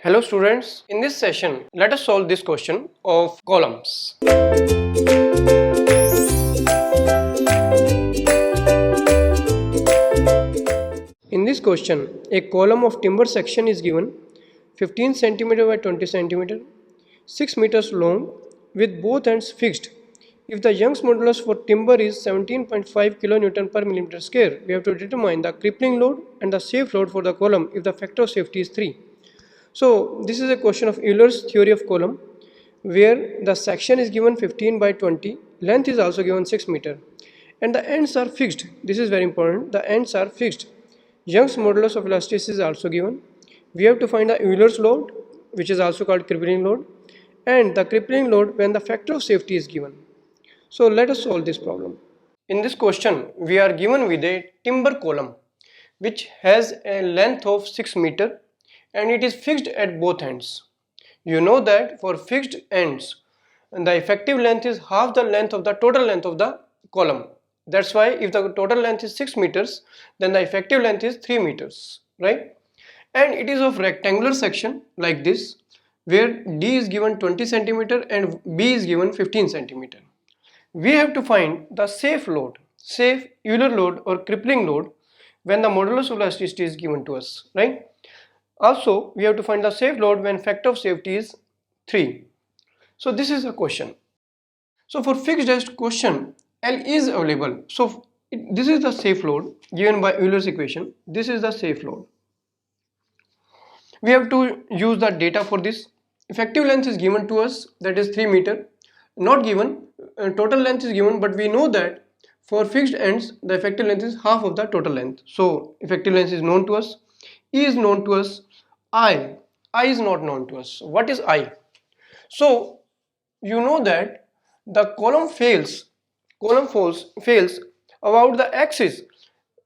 Hello students, in this session let us solve this question of columns. In this question, a column of timber section is given 15 cm by 20 cm, 6 meters long with both ends fixed. If the Young's modulus for timber is 17.5 kN per millimeter square, we have to determine the crippling load and the safe load for the column if the factor of safety is 3. So this is a question of Euler's theory of column where the section is given 15 by 20, length is also given 6 meter and the ends are fixed. This is very important, the ends are fixed. Young's modulus of elasticity is also given. We have to find the Euler's load, which is also called crippling load, and the crippling load when the factor of safety is given. So let us solve this problem. In this question, we are given with a timber column which has a length of 6 meter and it is fixed at both ends. You know that for fixed ends, the effective length is half the length of the total length of the column. That's why if the total length is 6 meters, then the effective length is 3 meters, right? And it is of rectangular section like this, where D is given 20 centimeter and B is given 15 centimeter. We have to find the safe load, safe Euler load or crippling load when the modulus of elasticity is given to us, right? Also, we have to find the safe load when factor of safety is 3. So this is a question. So for fixed edge question, L is available. So this is the safe load given by Euler's equation. This is the safe load. We have to use the data for this. Effective length is given to us, that is 3 meter. Not given, total length is given, but we know that for fixed ends, the effective length is half of the total length. So effective length is known to us. E is known to us. I is not known to us. What is I? So you know that the column fails about the axis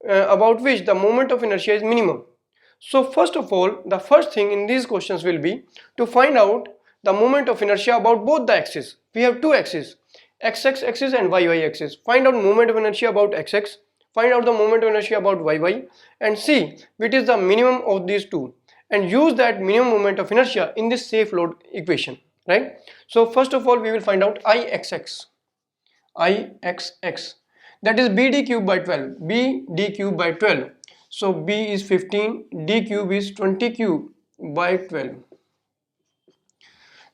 about which the moment of inertia is minimum. So first of all, the first thing in these questions will be to find out the moment of inertia about both the axes. We have two axes, x-axis axis and y-y axis. Find out moment of inertia about x-axis, find out the moment of inertia about y-y, and see which is the minimum of these two, and use that minimum moment of inertia in this safe load equation, right? So first of all, we will find out Ixx, that is BD cube by 12, BD cube by 12. So B is 15, D cube is 20 cube by 12.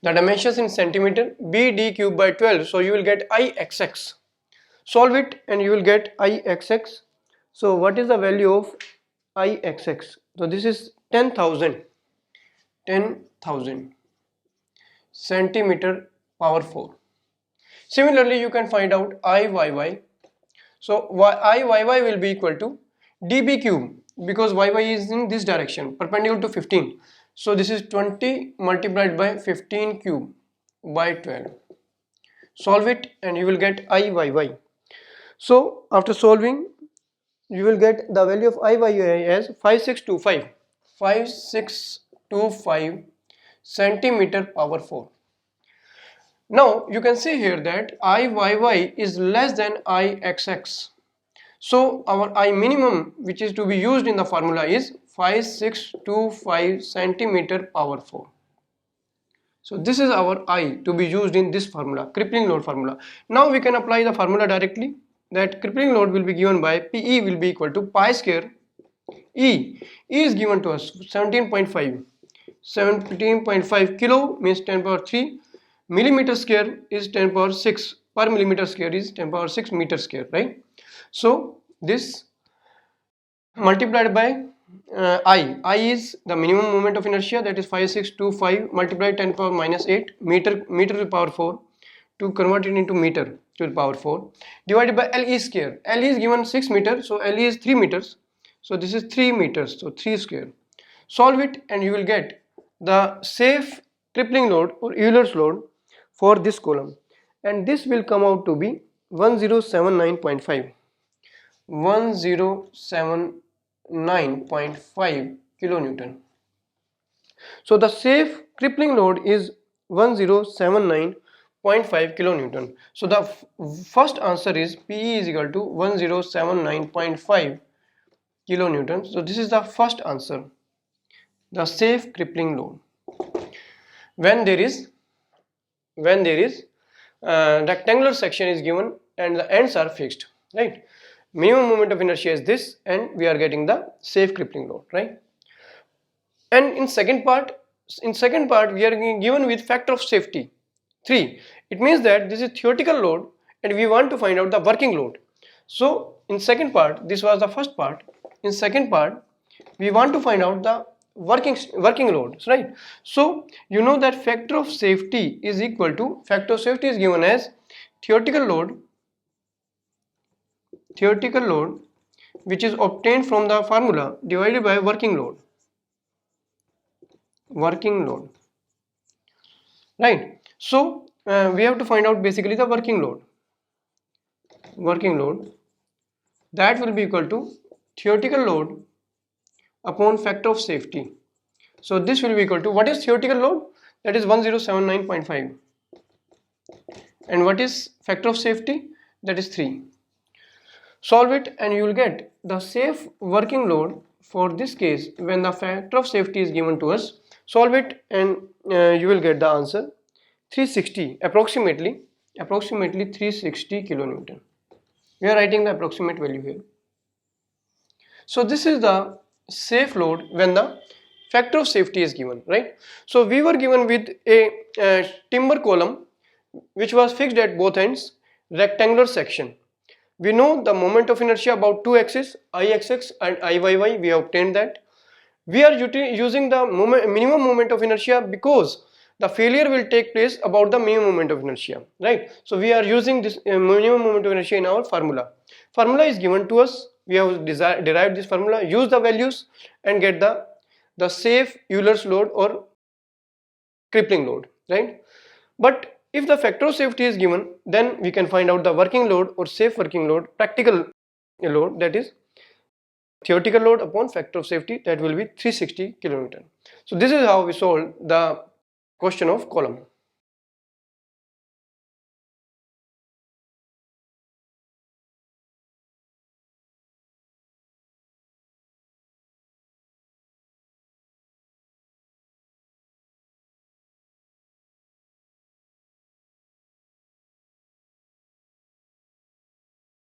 The dimensions in centimeter, BD cube by 12. So you will get Ixx. Solve it and you will get Ixx. So what is the value of Ixx? So this is 10,000 centimeter power 4. Similarly, you can find out Iyy. So Iyy will be equal to dB cube, because yy is in this direction perpendicular to 15. So this is 20 multiplied by 15 cube by 12. Solve it and you will get Iyy. So after solving, you will get the value of Iyy as 5625 centimeter power 4. Now you can see here that Iyy is less than Ixx. So our I minimum, which is to be used in the formula, is 5625 centimeter power 4. So this is our I to be used in this formula, crippling load formula. Now we can apply the formula directly, that crippling load will be given by PE will be equal to pi square E. E is given to us 17.5. 17.5 kilo means 10 power 3. Millimeter square is 10 power 6. Per millimeter square is 10 power 6 meter square, right? So this multiplied by I is the minimum moment of inertia, that is 5625 multiplied 10 power minus 8 meter to the power 4, to convert it into meter to the power 4, divided by LE square. LE is given 6 meters, so LE is 3 meters. So this is 3 meters, so 3 square. Solve it and you will get the safe crippling load or Euler's load for this column, and this will come out to be 1079.5 kilonewton. So the safe crippling load is 1079.5 kilonewton. So the first answer is PE is equal to 1079.5 kilonewton. So this is the first answer, the safe crippling load. when there is rectangular section is given and the ends are fixed, right? Minimum moment of inertia is this, and we are getting the safe crippling load, right? And in second part we are given with factor of safety 3. It means that this is theoretical load and we want to find out the working load. So in second part, this was the first part. In second part, we want to find out the working loads, right? So you know that factor of safety is equal to, factor of safety is given as theoretical load which is obtained from the formula divided by working load, right? So we have to find out basically the working load that will be equal to theoretical load upon factor of safety. So this will be equal to, what is theoretical load? That is 1079.5, and what is factor of safety? That is 3. Solve it and you will get the safe working load for this case when the factor of safety is given to us. Solve it and you will get the answer 360, approximately 360 kilonewton. We are writing the approximate value here. So this is the safe load when the factor of safety is given, right? So we were given with a timber column which was fixed at both ends, rectangular section. We know the moment of inertia about two axes, Ixx and Iyy, we have obtained that. We are using the minimum moment of inertia because the failure will take place about the minimum moment of inertia, right? So we are using this minimum moment of inertia in our formula. Formula is given to us, we have derived this formula, use the values and get the safe Euler's load or crippling load, right? But if the factor of safety is given, then we can find out the working load or safe working load, practical load, that is theoretical load upon factor of safety, that will be 360 kilonewton. So this is how we solve the question of column.